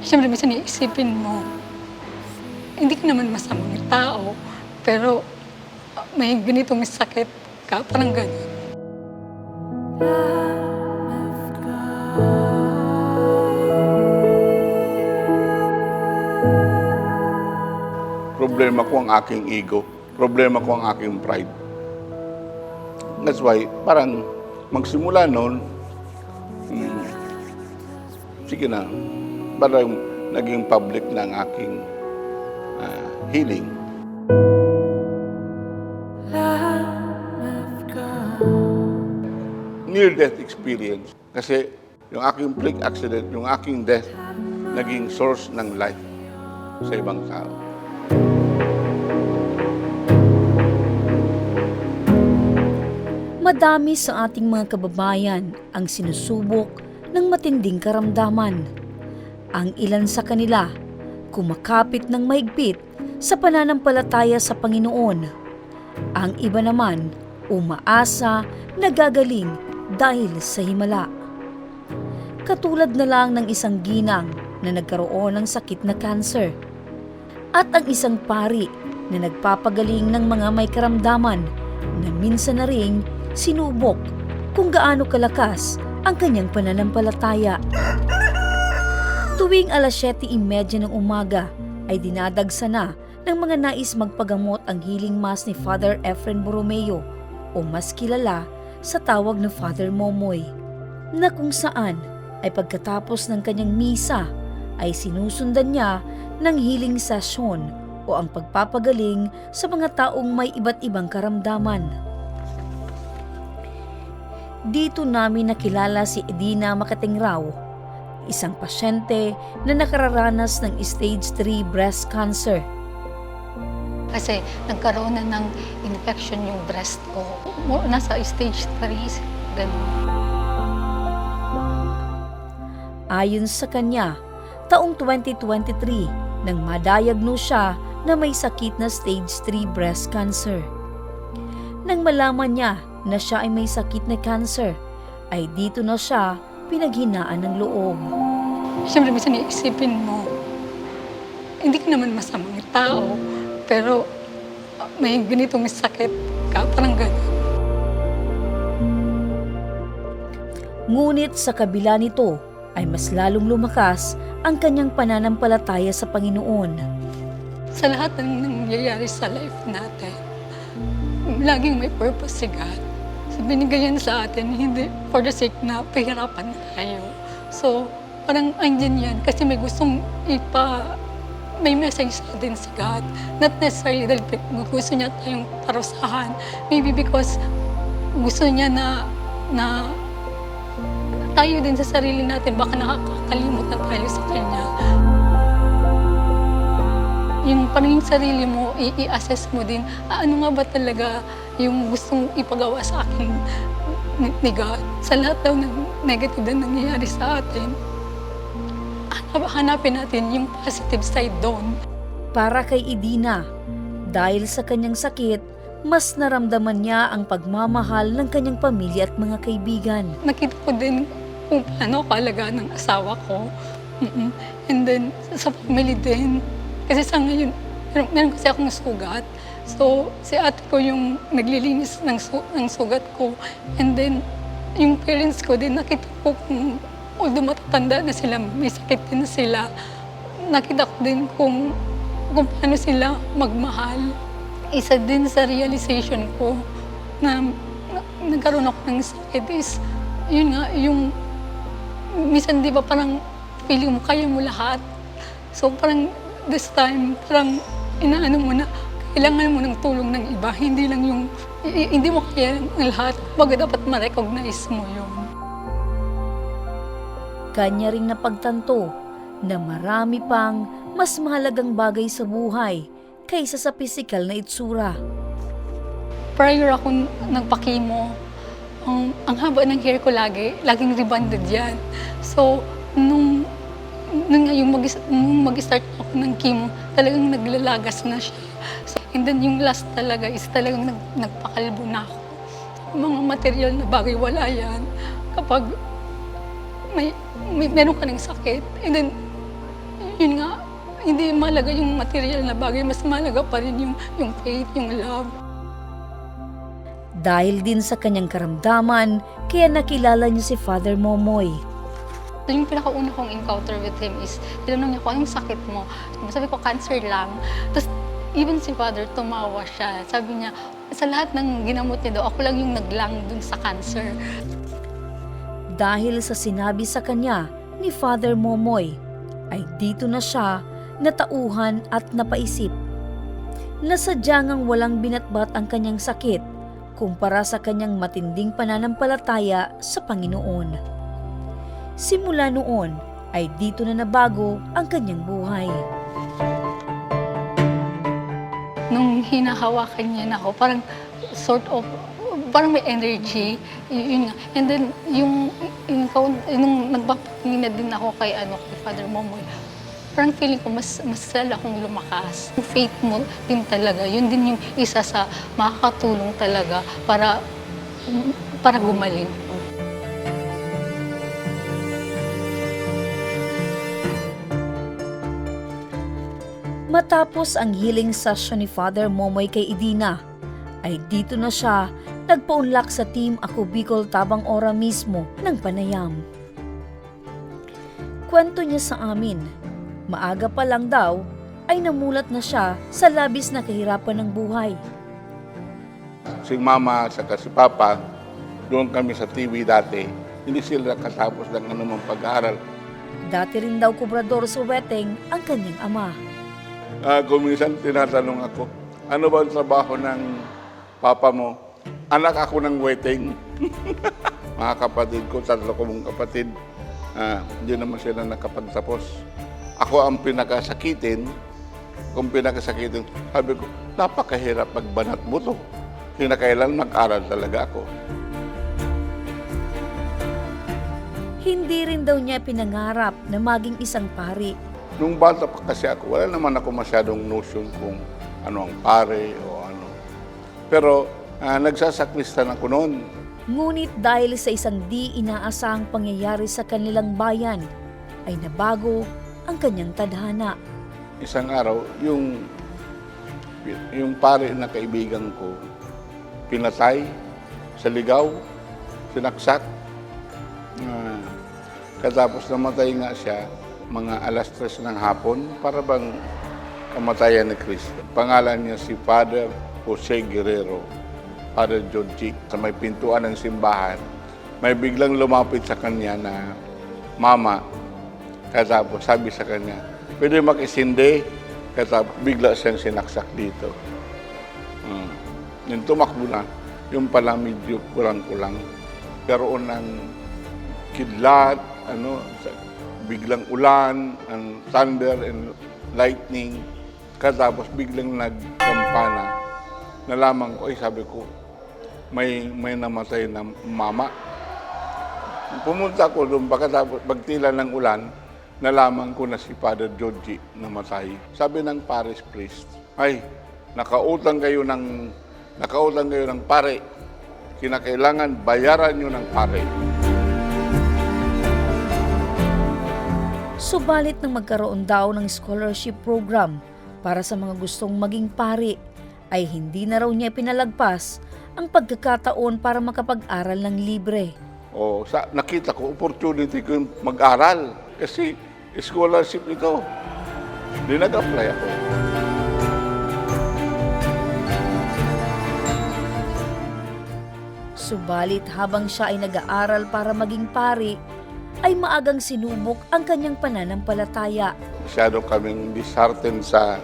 Siyempre minsan iisipin mo, hindi ka naman masamang tao, pero may ganitong sakit ka, parang gano'n. Problema ko ang aking ego. Problema ko ang aking pride. That's why, parang magsimula noon, sige na, parang naging public na ang aking healing. Near-death experience. Kasi yung aking freak accident, yung aking death, naging source ng life sa ibang tao. Madami sa ating mga kababayan ang sinusubok ng matinding karamdaman. Ang ilan sa kanila kumakapit ng mahigpit sa pananampalataya sa Panginoon. Ang iba naman umaasa na gagaling dahil sa himala. Katulad na lang ng isang ginang na nagkaroon ng sakit na cancer at ang isang pari na nagpapagaling ng mga may karamdaman na minsan na ring sinubok kung gaano kalakas ang kanyang pananampalataya. Tuwing alas 7:30 ng umaga ay dinadagsa na ng mga nais magpagamot ang healing mass ni Father Efren Borromeo o mas kilala sa tawag na Father Momoy, na kung saan ay pagkatapos ng kanyang misa ay sinusundan niya ng healing session o ang pagpapagaling sa mga taong may iba't ibang karamdaman. Dito namin nakilala si Edina Makatengrao, isang pasyente na nakararanas ng stage 3 breast cancer. Kasi nagkaroon na ng infection yung breast ko. Nasa stage 3, gano'n. Ayon sa kanya, taong 2023 nang madiagnose siya na may sakit na stage 3 breast cancer. Nang malaman niya na siya ay may sakit na cancer, ay dito na siya pinaghinaan ng loob. Siyempre minsan iisipin mo, hindi ka naman masamang tao, pero may ganitong sakit ka, parang gano'n. Ngunit sa kabila nito ay mas lalong lumakas ang kanyang pananampalataya sa Panginoon. Sa lahat ng nangyayari sa life natin, laging may purpose si God. So, binigay yan sa atin, hindi for the sake na pahirapan tayo. So, parang andyan yan kasi may gustong may message sa atin si God. Not necessarily dahil gusto niya tayong parusahan. Maybe because gusto niya na tayo din sa sarili natin, baka nakakalimot na tayo sa Kanya. Yung parang yung sarili mo, i-assess mo din, ano nga ba talaga yung gustong ipagawa sa akin ni God. Sa lahat daw ng negative na nangyayari sa atin, hanapin natin yung positive side doon. Para kay Edina, dahil sa kanyang sakit, mas naramdaman niya ang pagmamahal ng kanyang pamilya at mga kaibigan. Nakita ko din kung paano kaalagaan ng asawa ko. And then, sa family din. Kasi sa ngayon, meron kasi akong sugat. So, si ate ko yung naglilinis ng sugat ko. And then, yung parents ko din, nakita ko kung although matatanda na sila, may sakit din sila. Nakita ko din kung paano sila magmahal. Isa din sa realization ko na nagkaroon ako ng sakit is, yun nga, yung minsan di ba parang feeling mo kaya mo lahat. So parang this time, parang inaano mo na, kailangan mo ng tulong ng iba. Hindi lang yung, hindi mo kaya ng lahat. Baga dapat ma-recognize mo yun. Kanya ring napagtanto na marami pang mas mahalagang bagay sa buhay kaysa sa pisikal na itsura. Prior ako nagpa-chemo, ang haba ng hair ko laging rebonded yan. So, nung mag-start ako ng chemo, talagang naglalagas na siya. So, and then yung last talaga is talagang nagpakalbo na ako. yung mga material na bagay, wala yan. Kapag meron ka ng sakit, and then, yun nga, hindi mahalaga yung material na bagay, mas mahalaga pa rin yung faith, yung love. Dahil din sa kanyang karamdaman, kaya nakilala niya si Father Momoy. So, yung pinakauna kong encounter with him is, tinanong niya ko, anong sakit mo? Sabi ko, cancer lang. Tapos, even si Father, tumawa siya. Sabi niya, sa lahat ng ginamot niya daw, ako lang yung naglang dun sa cancer. Dahil sa sinabi sa kanya ni Father Momoy, ay dito na siya natauhan at napaisip. Nasadya ngang walang binatbat ang kanyang sakit kumpara sa kanyang matinding pananampalataya sa Panginoon. Simula noon ay dito na nabago ang kanyang buhay. Nung hinahawakan niya na ako, parang sort of, parang may energy. Yun nga. And then, nung nagpapatingin na din ako kay Father Momoy, parang feeling ko mas lalo akong lumakas. Yung faith mo din talaga, yun din yung isa sa makakatulong talaga para gumaling. Matapos ang healing session ni Father Momoy kay Idina, ay dito na siya nagpaunlak sa Team Ako Bicol Tabang Ora mismo ng panayam. Kwento niya sa amin, maaga pa lang daw ay namulat na siya sa labis na kahirapan ng buhay. Si Mama at si Papa, doon kami sa TV dati, hindi sila nakatapos ng anumang pag-aaral. Dati rin daw kubrador sa Weteng ang kanyang ama. Kung minsan tinatanong ako, ano ba ang trabaho ng papa mo? Anak ako ng waiting. Mga kapatid ko, 3 kong kapatid, hindi naman sila nakapagtapos. Ako ang pinakasakitin. Kung pinakasakitin, sabi ko, napakahirap magbanat mo to. Kinakailan mag-aral talaga ako. Hindi rin daw niya pinangarap na maging isang pari. Nung bata pa kasi ako, wala naman ako masyadong notion kung ano ang pare o ano. Pero nagsasakristan ako noon. Ngunit dahil sa isang di inaasahang pangyayari sa kanilang bayan, ay nabago ang kanyang tadhana. Isang araw, yung pare na kaibigan ko, pinatay sa ligaw, sinaksak. Katapos namatay nga siya, mga 3:00 ng hapon, para bang kamatayan ni Cristo. Pangalan niya si Father Jose Guerrero, Father Georgie. Sa may pintuan ng simbahan, may biglang lumapit sa kanya na mama. Katapos sabi sa kanya, pwede makisindi. Katapos bigla siyang sinaksak dito. Yung tumakbo na, yung pala medyo kulang-kulang. Karoon ng kidlat, biglang ulan, and thunder and lightning. Katapos biglang nagkampana. Nalaman ko, sabi ko, may namatay na mama. Pumunta ko doon, pagkatapos pagtila ng ulan, nalaman ko na si Father Georgie namatay. Sabi ng parish priest, ay, nakautang kayo ng pare. Kinakailangan bayaran nyo ng pare. Subalit nang magkaroon daw ng scholarship program para sa mga gustong maging pari, ay hindi na raw niya pinalagpas ang pagkakataon para makapag-aral ng libre. Nakita ko, opportunity ko yung mag-aral. Kasi scholarship ito. Di nag-apply ako. Subalit habang siya ay nag-aaral para maging pari, ay maagang sinubok ang kanyang pananampalataya. Masyado kaming disheartened sa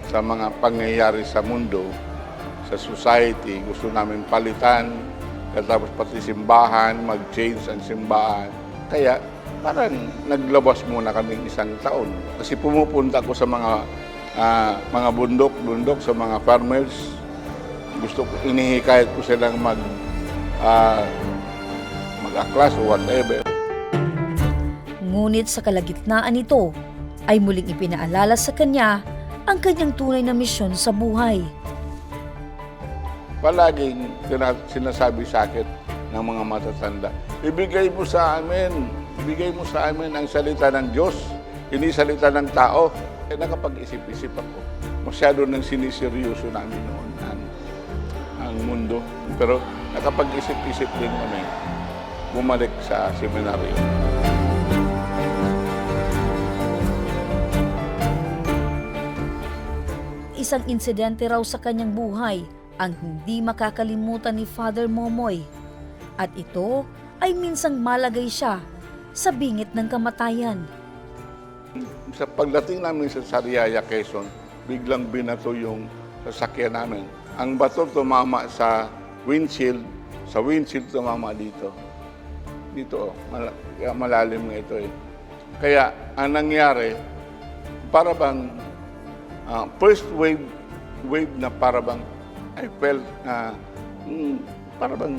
mga pangyayari sa mundo, sa society. Gusto namin palitan, tapos pati simbahan, mag-change ang simbahan. Kaya parang naglabas muna kaming 1 taon. Kasi pumupunta ko sa mga bundok, sa mga farmers. Gusto ko, inihikayat ko silang mag-aklas o whatever. Ngunit sa kalagitnaan nito, ay muling ipinaalala sa kanya ang kanyang tunay na misyon sa buhay. palaging sinasabi sa akin ng mga matatanda, ibigay mo sa amin ang salita ng Diyos, hindi salita ng tao. Nakapag-isip-isip ako. Masyado nang siniseryoso namin noon ang mundo. Pero nakapag-isip-isip din kami bumalik sa seminaryo. Isang insidente raw sa kanyang buhay ang hindi makakalimutan ni Father Momoy. At ito ay minsang malagay siya sa bingit ng kamatayan. Sa pagdating namin sa Sariaya, Quezon, biglang binato yung sasakyan namin. Ang bato tumama sa windshield tumama dito. Dito, malalim nga ito eh. Kaya ang nangyari, para bang first wave na para bang I felt para bang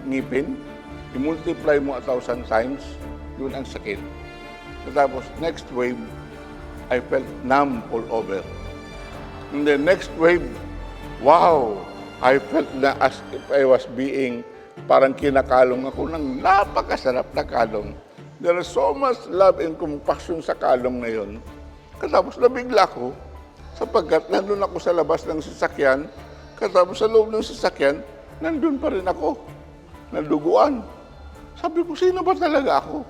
ngipin. I-multiply mo 1,000 times, yun ang sakit. Tapos next wave, I felt numb all over. And the next wave, wow! I felt na as if I was being parang kinakalong ako ng napakasarap na kalong. There is so much love and compassion sa kalong na yun. Katapos nabigla ko, sapagkat nandun ako sa labas ng sasakyan, katapos sa loob ng sasakyan, nandun pa rin ako, naduguan. Sabi ko, sino ba talaga ako?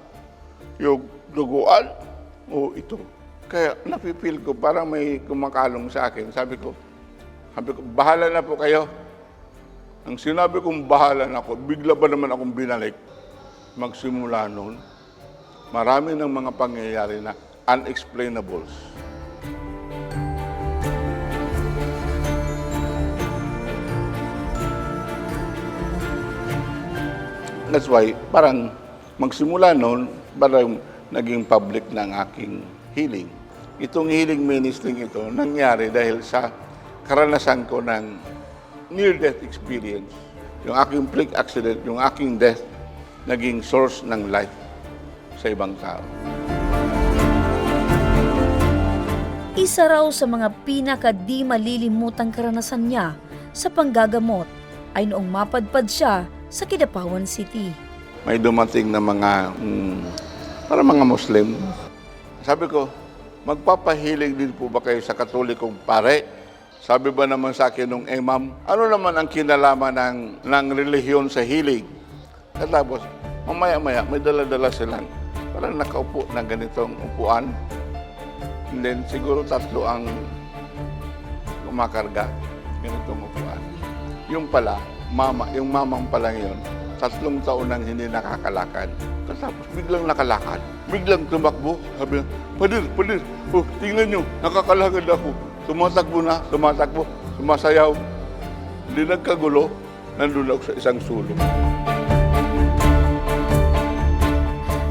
Yung duguan? O ito. Kaya napipil ko, parang may kumakalong sa akin. Sabi ko, bahala na po kayo. Ang sinabi kong bahala na ako, bigla ba naman akong binalik? Magsimula noon, marami ng mga pangyayari na unexplainables. That's why, parang magsimula noon, parang naging public ng aking healing. Itong healing ministry ito nangyari dahil sa karanasan ko ng near-death experience. Yung aking freak accident, yung aking death, naging source ng life sa ibang tao. Isa raw sa mga pinaka-di malilimutang karanasan niya sa panggagamot ay noong mapadpad siya sa Kidapawan City. May dumating na mga, para mga Muslim. Sabi ko, magpapahilig din po ba kayo sa Katolikong pare? Sabi ba naman sa akin nung imam, ano naman ang kinalaman ng relihiyon sa hilig? At tapos, mamaya-maya, may dala-dala silang, parang nakaupo na ganitong upuan. And then, siguro 3 ang kumakarga, ganitong upuan. Yung pala, yung mamang pala ngayon, 3 taon nang hindi nakakalakad. Tapos biglang nakalakad, biglang tumakbo. Sabi niya, Padir, oh, tingnan nyo, nakakalakad ako. Tumatakbo, sumasayaw. Hindi nagkagulo, nandun ako sa isang sulong.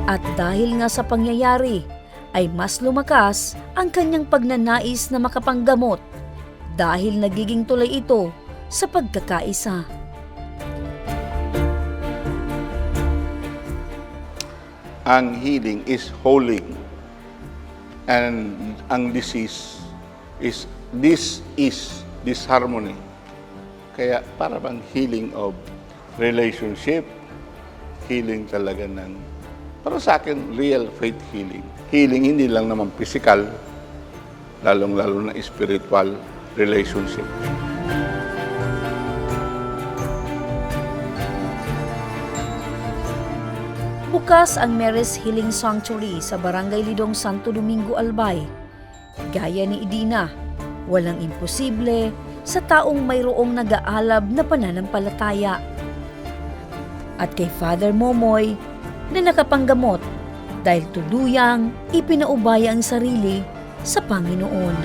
At dahil nga sa pangyayari, ay mas lumakas ang kanyang pagnanais na makapanggamot dahil nagiging tulay ito sa pagkakaisa. Ang healing is holding, and ang disease is disharmony. Kaya para bang healing of relationship, healing talaga ng, para sa akin, real faith healing. Healing hindi lang naman physical, lalong-lalo na spiritual relationship. Bukas ang Mary's Healing Sanctuary sa Barangay Lidong, Santo Domingo, Albay. Gaya ni Edina, walang imposible sa taong mayroong nag-aalab na pananampalataya. At kay Father Momoy na nakapanggamot dahil tuluyang ipinaubaya ang sarili sa Panginoon.